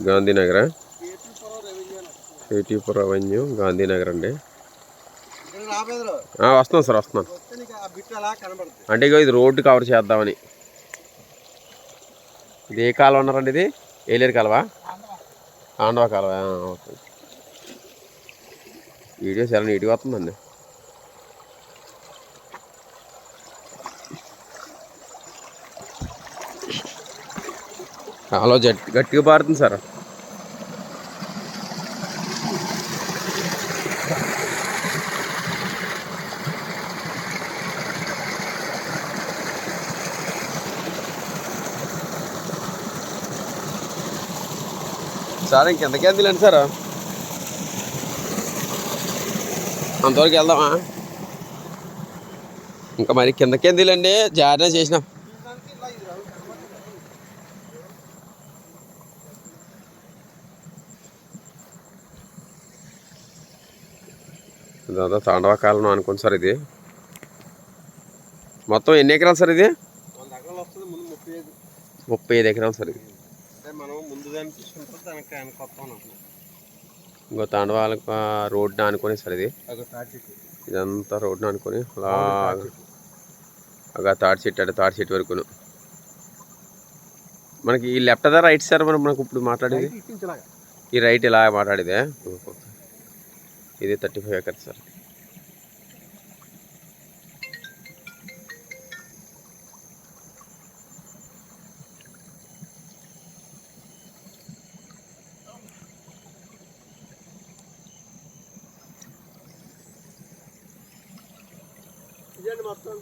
Gandhinagar, కేటీపురం avenue Gandhinagar అండి. వస్తున్నాను sir, వస్తున్నాను. అంటే ఇగో ఇది రోడ్డు కవర్ చేద్దామని. ఇది ఏ కాలువ ఉన్నారండి? ఇది ఏలేరు కాలువ, ఆండవ కాలువ. ఓకే, వీడియో చాలా నీట్గా వస్తుందండి. కాలువ గట్టిగా పారుతుంది సార్. సార్ ఇంకెంతకి వెళ్తాండి సార్? అంతవరకు వెళ్దామా? ఇంకా మరి కిందకి ఎందులండి, జాగ్రత్త చేసినాం. దాదాపు తాండవ కాలం అనుకోండి సార్. ఇది మొత్తం ఎన్ని ఎకరాలు సార్? ఇది 35 ఎకరాలు సార్. ఇది ఇంకో తాండవాల రోడ్డుని అనుకుని సార్. ఇది ఇదంతా రోడ్డుని అనుకుని అలాగా తాడి చెట్టు అంటే తాడి చెట్టు వరకు. మనకి ఈ లెఫ్ట్ దా రైట్ సార్? మనకు ఇప్పుడు మాట్లాడేది ఈ రైట్ ఇలా మాట్లాడేదే. ఇది 35 ఎకర్స్ సార్. మొత్తం